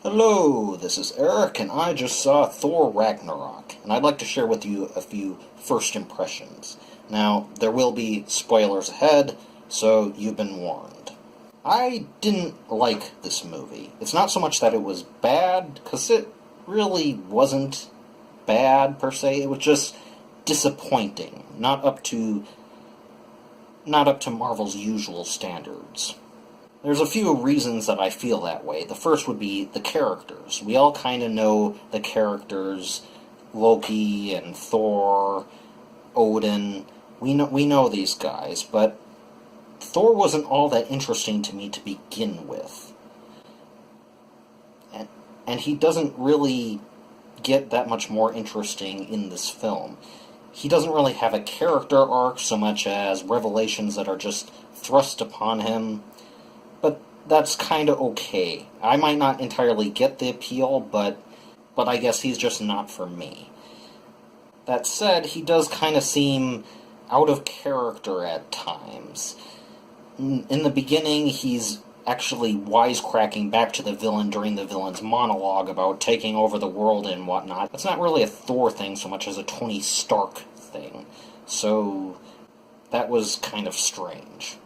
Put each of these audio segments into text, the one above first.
Hello, this is Eric, and I just saw Thor Ragnarok, and I'd like to share with you a few first impressions. Now, there will be spoilers ahead, so you've been warned. I didn't like this movie. It's not so much that it was bad, because it really wasn't bad, per se. It was just disappointing, not up to Marvel's usual standards. There's a few reasons that I feel that way. The first would be the characters. We all kind of know the characters, Loki and Thor, Odin. We know these guys, but Thor wasn't all that interesting to me to begin with. And he doesn't really get that much more interesting in this film. He doesn't really have a character arc so much as revelations that are just thrust upon him. But that's kind of okay. I might not entirely get the appeal, but I guess he's just not for me. That said, he does kind of seem out of character at times. In the beginning, he's actually wisecracking back to the villain during the villain's monologue about taking over the world and whatnot. That's not really a Thor thing so much as a Tony Stark thing. So that was kind of strange.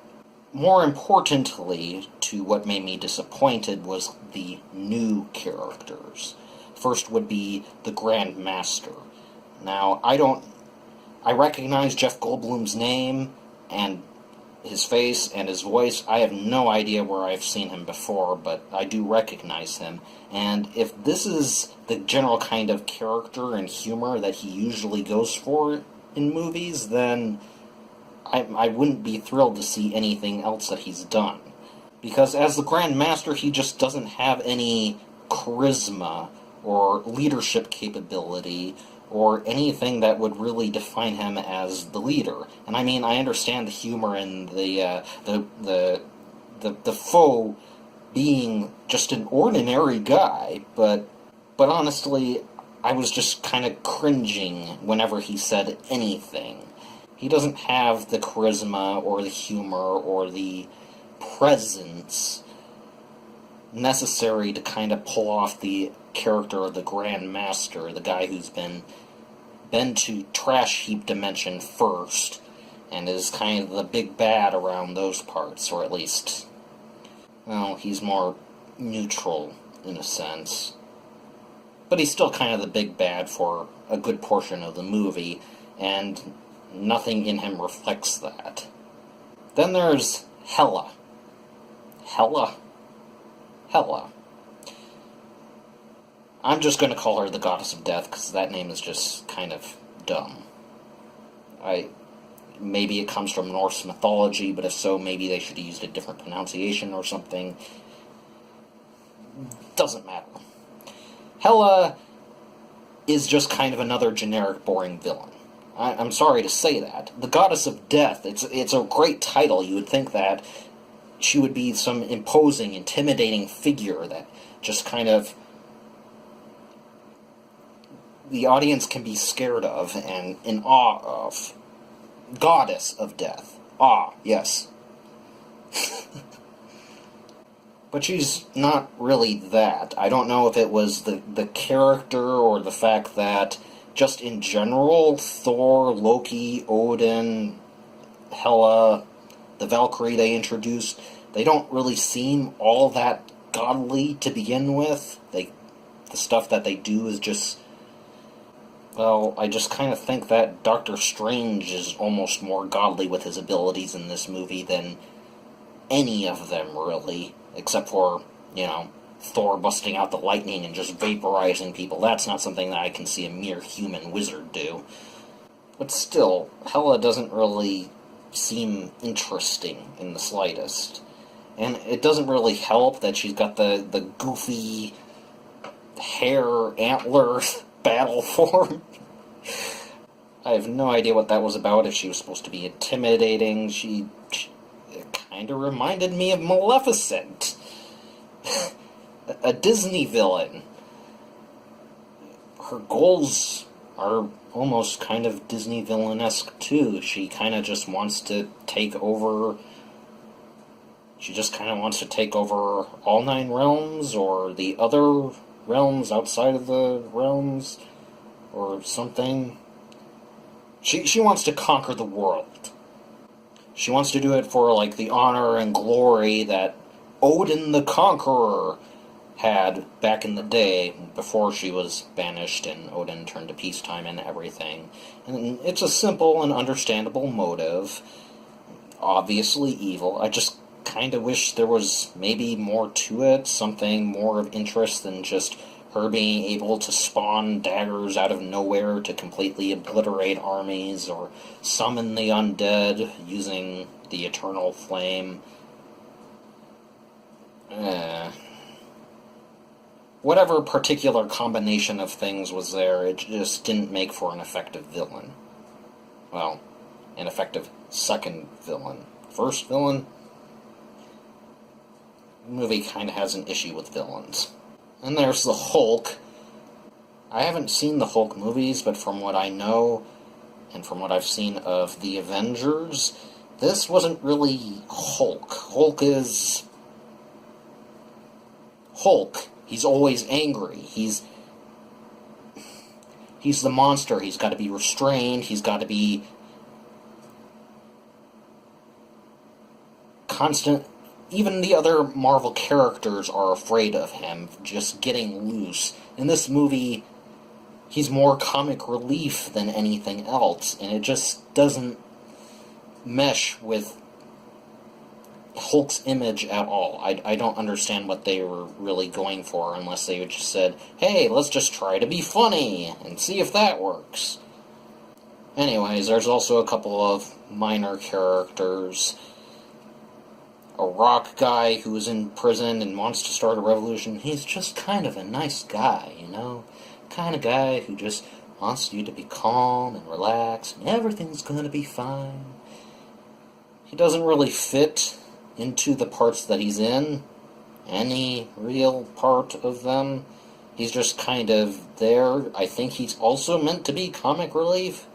More importantly, to what made me disappointed was the new characters. First would be the Grandmaster. Now, I recognize Jeff Goldblum's name, and his face, and his voice. I have no idea where I've seen him before, but I do recognize him. And if this is the general kind of character and humor that he usually goes for in movies, then I wouldn't be thrilled to see anything else that he's done. Because as the Grandmaster, he just doesn't have any charisma or leadership capability or anything that would really define him as the leader. And I mean, I understand the humor and the foe being just an ordinary guy, but honestly, I was just kind of cringing whenever he said anything. He doesn't have the charisma or the humor or the presence necessary to kind of pull off the character of the Grandmaster, the guy who's been to Trash Heap Dimension first, and is kind of the big bad around those parts, or at least, well, he's more neutral in a sense. But he's still kind of the big bad for a good portion of the movie, and nothing in him reflects that. Then there's Hela. Hela. I'm just going to call her the Goddess of Death, because that name is just kind of dumb. Maybe it comes from Norse mythology, but if so, maybe they should have used a different pronunciation or something. Doesn't matter. Hela is just kind of another generic, boring villain. I'm sorry to say that. The Goddess of Death, it's a great title. You would think that she would be some imposing, intimidating figure that just kind of the audience can be scared of and in awe of. Goddess of Death. Ah, yes. But she's not really that. I don't know if it was the character or the fact that just in general, Thor, Loki, Odin, Hela, the Valkyrie they introduced, they don't really seem all that godly to begin with. The stuff that they do is just, well, I just kind of think that Doctor Strange is almost more godly with his abilities in this movie than any of them, really. Except for, Thor busting out the lightning and just vaporizing people. That's not something that I can see a mere human wizard do. But still, Hela doesn't really seem interesting in the slightest. And it doesn't really help that she's got the goofy hair antler battle form. I have no idea what that was about, if she was supposed to be intimidating. It kind of reminded me of Maleficent. A Disney villain. Her goals are almost kind of Disney villain-esque, too. She kind of just wants to take over She just kind of wants to take over all 9 realms, or the other realms outside of the realms, or something. She wants to conquer the world. She wants to do it for, like, the honor and glory that Odin the Conqueror had back in the day, before she was banished and Odin turned to peacetime and everything. And it's a simple and understandable motive. Obviously evil. I just kind of wish there was maybe more to it, something more of interest than just her being able to spawn daggers out of nowhere to completely obliterate armies, or summon the undead using the eternal flame. Whatever particular combination of things was there, it just didn't make for an effective villain. Well, an effective second villain. First villain? The movie kind of has an issue with villains. And there's the Hulk. I haven't seen the Hulk movies, but from what I know, and from what I've seen of the Avengers, this wasn't really Hulk. Hulk is Hulk. He's always angry. He's the monster. He's got to be restrained. He's got to be constant. Even the other Marvel characters are afraid of him just getting loose. In this movie, he's more comic relief than anything else, and it just doesn't mesh with Hulk's image at all. I don't understand what they were really going for, unless they just said, hey, let's just try to be funny and see if that works. Anyways, there's also a couple of minor characters. A rock guy who is in prison and wants to start a revolution. He's just kind of a nice guy, you know? Kind of guy who just wants you to be calm and relaxed, and everything's gonna be fine. He doesn't really fit into the parts that he's in, any real part of them. He's just kind of there. I think he's also meant to be comic relief.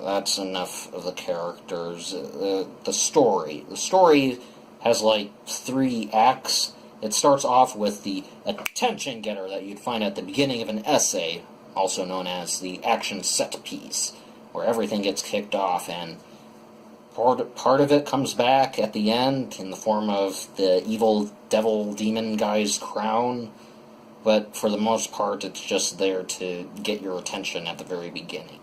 That's enough of the characters. The story. The story has like 3 acts. It starts off with the attention getter that you'd find at the beginning of an essay, also known as the action set piece, where everything gets kicked off, and part of it comes back at the end in the form of the evil devil demon guy's crown, but for the most part it's just there to get your attention at the very beginning.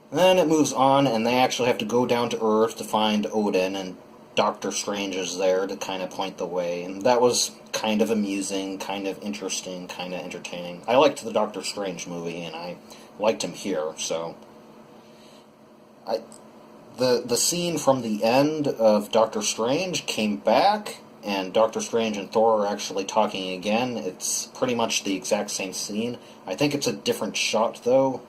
Then it moves on, and they actually have to go down to Earth to find Odin, and Doctor Strange is there to kind of point the way, and that was kind of amusing, kind of interesting, kind of entertaining. I liked the Doctor Strange movie, and I liked him here, so the scene from the end of Doctor Strange came back, and Doctor Strange and Thor are actually talking again. It's pretty much the exact same scene. I think it's a different shot, though.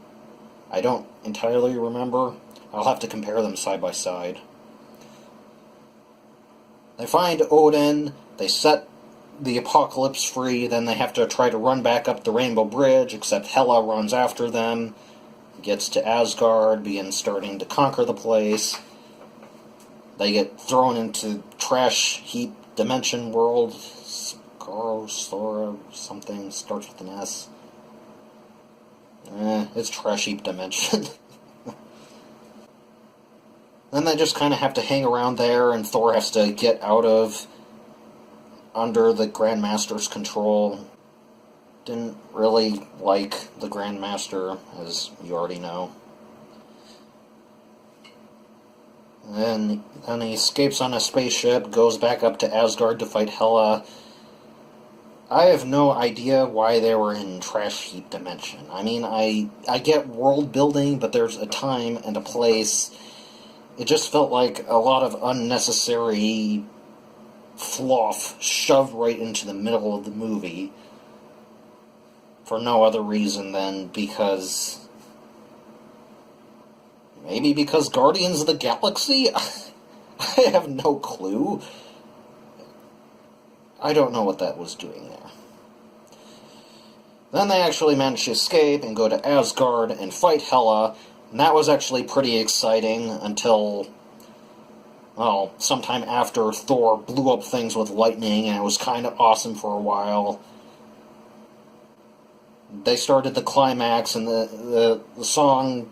I don't entirely remember. I'll have to compare them side by side. They find Odin, they set the apocalypse free, then they have to try to run back up the Rainbow Bridge, except Hela runs after them, gets to Asgard, begins starting to conquer the place. They get thrown into trash heap dimension world. Sora, something, starts with an S. It's trash heap dimension. Then they just kind of have to hang around there, and Thor has to get out of under the Grandmaster's control. Didn't really like the Grandmaster, as you already know. Then he escapes on a spaceship, goes back up to Asgard to fight Hela. I have no idea why they were in Trash Heap Dimension. I mean, I get world building, but there's a time and a place. It just felt like a lot of unnecessary fluff shoved right into the middle of the movie for no other reason than because... Maybe because Guardians of the Galaxy? I have no clue. I don't know what that was doing there. Then they actually managed to escape and go to Asgard and fight Hela, and that was actually pretty exciting until well, sometime after Thor blew up things with lightning, and it was kind of awesome for a while. They started the climax, and the song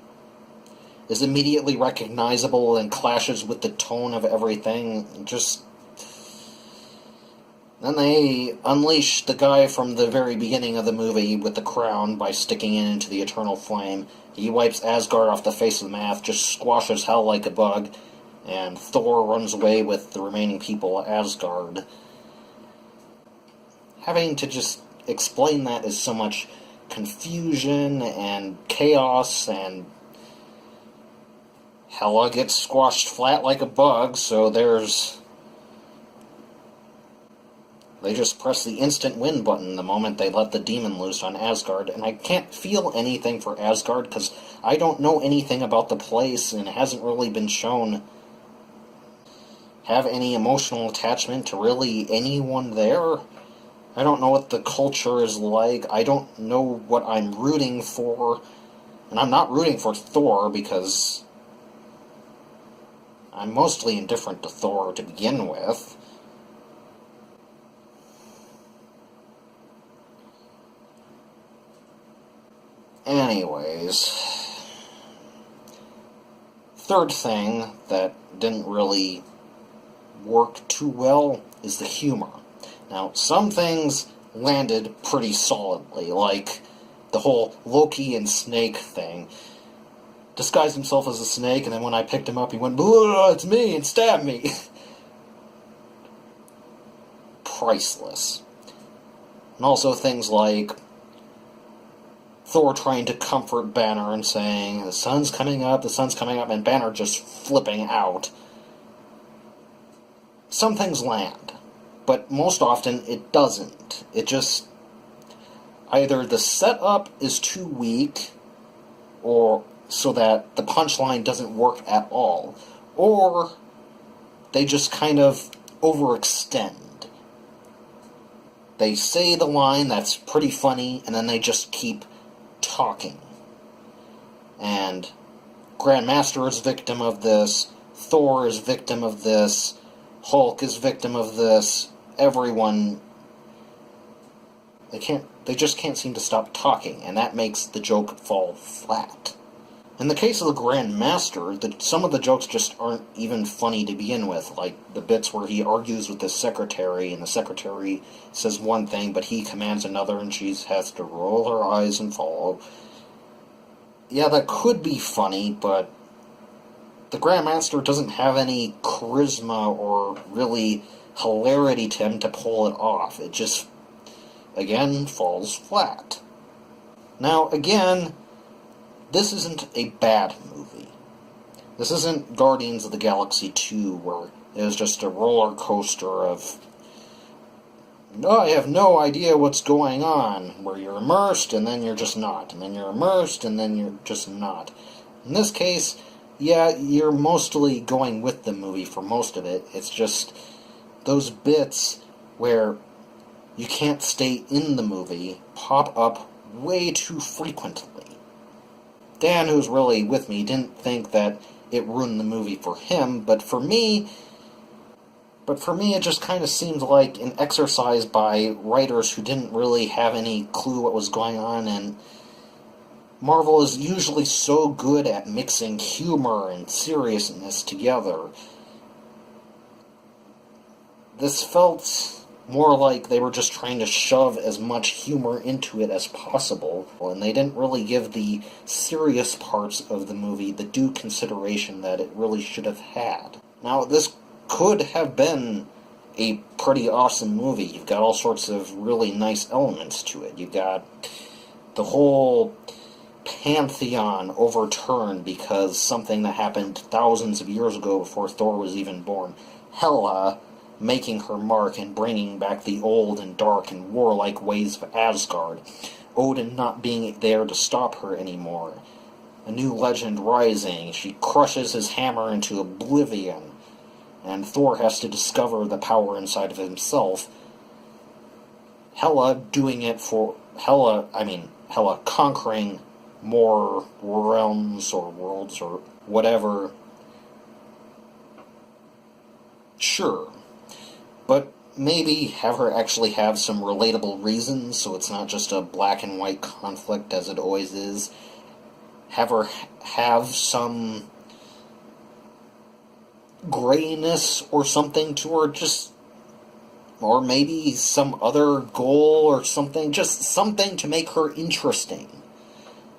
is immediately recognizable and clashes with the tone of everything. Then they unleash the guy from the very beginning of the movie with the crown by sticking it into the eternal flame. He wipes Asgard off the face of the map, just squashes hell like a bug, and Thor runs away with the remaining people of Asgard. Having to just explain that is so much confusion and chaos, and Hela gets squashed flat like a bug, so they just press the instant win button the moment they let the demon loose on Asgard, and I can't feel anything for Asgard because I don't know anything about the place, and it hasn't really been shown have any emotional attachment to really anyone there. I don't know what the culture is like. I don't know what I'm rooting for. And I'm not rooting for Thor because I'm mostly indifferent to Thor to begin with. Anyways, third thing that didn't really work too well is the humor. Now, some things landed pretty solidly, like the whole Loki and snake thing. Disguised himself as a snake, and then when I picked him up, he went, "It's me," and stabbed me. Priceless. And also things like Thor trying to comfort Banner and saying, the sun's coming up, and Banner just flipping out. Some things land, but most often it doesn't. It just, either the setup is too weak, or so that the punchline doesn't work at all, or they just kind of overextend. They say the line that's pretty funny, and then they just keep talking. And Grandmaster is victim of this, Thor is victim of this, Hulk is victim of this, everyone, they just can't seem to stop talking, and that makes the joke fall flat. In the case of the Grandmaster, some of the jokes just aren't even funny to begin with, like the bits where he argues with his secretary, and the secretary says one thing, but he commands another, and she has to roll her eyes and follow. Yeah, that could be funny, but the Grandmaster doesn't have any charisma or really hilarity to him to pull it off. It just, again, falls flat. Now, again, this isn't a bad movie. This isn't Guardians of the Galaxy 2, where it was just a roller coaster of, I have no idea what's going on, where you're immersed and then you're just not, and then you're immersed and then you're just not. In this case, yeah, you're mostly going with the movie for most of it. It's just those bits where you can't stay in the movie pop up way too frequently. Dan, who's really with me, didn't think that it ruined the movie for him, but for me it just kind of seemed like an exercise by writers who didn't really have any clue what was going on, and Marvel is usually so good at mixing humor and seriousness together. This felt more like they were just trying to shove as much humor into it as possible, and they didn't really give the serious parts of the movie the due consideration that it really should have had. Now, this could have been a pretty awesome movie. You've got all sorts of really nice elements to it. You've got the whole pantheon overturned because something that happened thousands of years ago before Thor was even born. Hela making her mark and bringing back the old and dark and warlike ways of Asgard. Odin not being there to stop her anymore. A new legend rising. She crushes his hammer into oblivion. And Thor has to discover the power inside of himself. Hela conquering more realms or worlds or whatever. Sure. But maybe have her actually have some relatable reasons, so it's not just a black and white conflict as it always is. Have her have some grayness or something to her, or maybe some other goal or something, just something to make her interesting.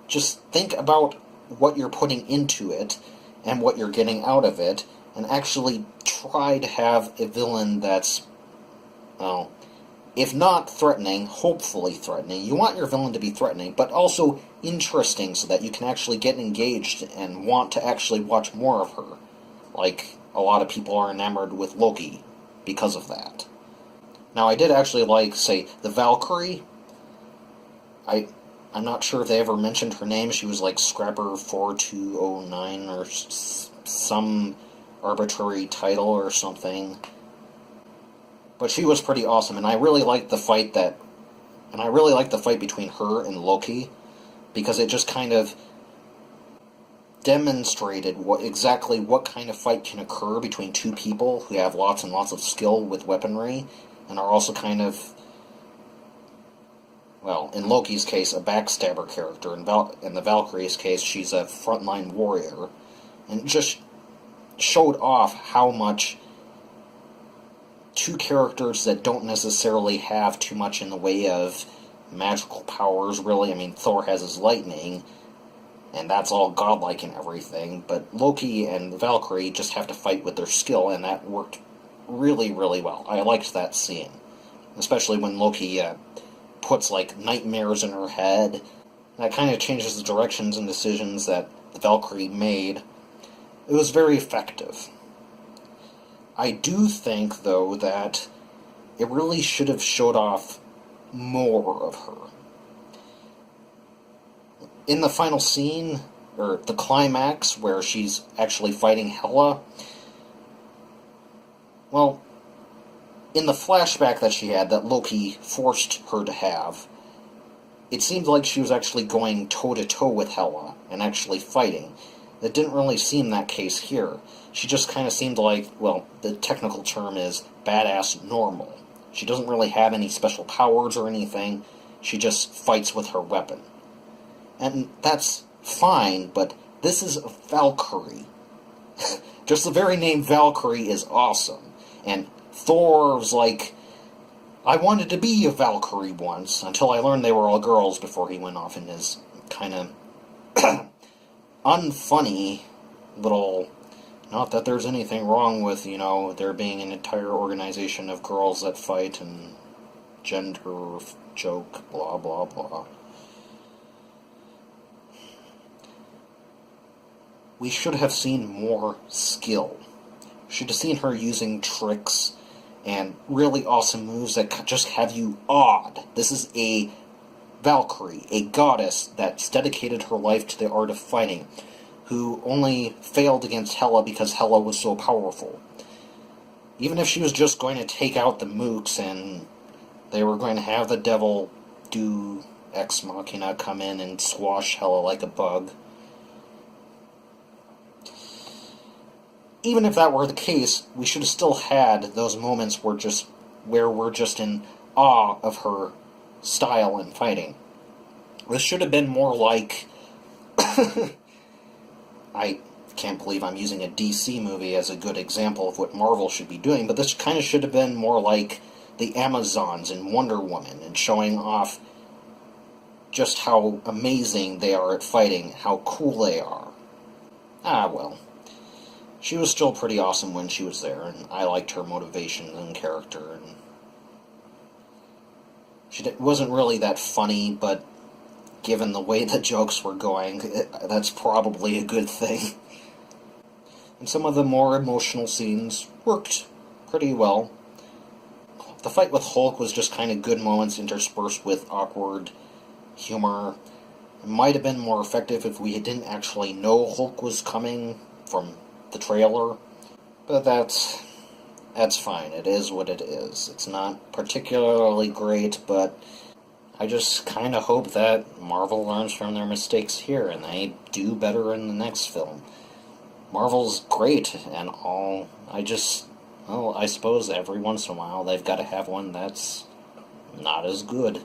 Just think about what you're putting into it and what you're getting out of it, and actually try to have a villain that's, well, if not threatening, hopefully threatening. You want your villain to be threatening, but also interesting so that you can actually get engaged and want to actually watch more of her. Like, a lot of people are enamored with Loki because of that. Now, I did actually like, say, the Valkyrie. I'm not sure if they ever mentioned her name. She was like Scrapper 4209 or some arbitrary title or something. But she was pretty awesome, and I really liked the fight between her and Loki, because it just kind of demonstrated exactly what kind of fight can occur between two people who have lots and lots of skill with weaponry, and are also kind of, well, in Loki's case, a backstabber character. In the Valkyrie's case, she's a frontline warrior. And it just showed off how much two characters that don't necessarily have too much in the way of magical powers, really. I mean, Thor has his lightning, and that's all godlike and everything, but Loki and the Valkyrie just have to fight with their skill, and that worked really, really well. I liked that scene. Especially when Loki puts, like, nightmares in her head. That kind of changes the directions and decisions that the Valkyrie made. It was very effective. I do think, though, that it really should have showed off more of her. In the final scene, or the climax, where she's actually fighting Hela, well, in the flashback that she had, that Loki forced her to have, it seemed like she was actually going toe-to-toe with Hela, and actually fighting. It didn't really seem that case here. She just kind of seemed like, well, the technical term is badass normal. She doesn't really have any special powers or anything. She just fights with her weapon. And that's fine, but this is a Valkyrie. Just the very name Valkyrie is awesome. And Thor was like, I wanted to be a Valkyrie once, until I learned they were all girls before he went off in his kind of unfunny little, not that there's anything wrong with, there being an entire organization of girls that fight and gender joke, blah, blah, blah. We should have seen more skill. Should have seen her using tricks and really awesome moves that just have you awed. This is a Valkyrie, a goddess that's dedicated her life to the art of fighting, who only failed against Hela because Hela was so powerful. Even if she was just going to take out the mooks and they were going to have the devil do Ex Machina come in and squash Hela like a bug. Even if that were the case, we should have still had those moments where we're just in awe of her style in fighting. This should have been more like... I can't believe I'm using a DC movie as a good example of what Marvel should be doing, but this kind of should have been more like the Amazons in Wonder Woman, and showing off just how amazing they are at fighting, how cool they are. Ah, well. She was still pretty awesome when she was there, and I liked her motivation and character, and she wasn't really that funny, but given the way the jokes were going, that's probably a good thing. And some of the more emotional scenes worked pretty well. The fight with Hulk was just kind of good moments interspersed with awkward humor. It might have been more effective if we didn't actually know Hulk was coming from the trailer, but that's fine. It is what it is. It's not particularly great, but I just kind of hope that Marvel learns from their mistakes here, and they do better in the next film. Marvel's great and all. well, I suppose every once in a while they've got to have one that's not as good.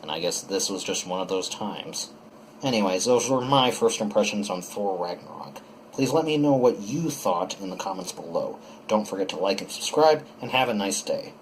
And I guess this was just one of those times. Anyways, those were my first impressions on Thor Ragnarok. Please let me know what you thought in the comments below. Don't forget to like and subscribe, and have a nice day.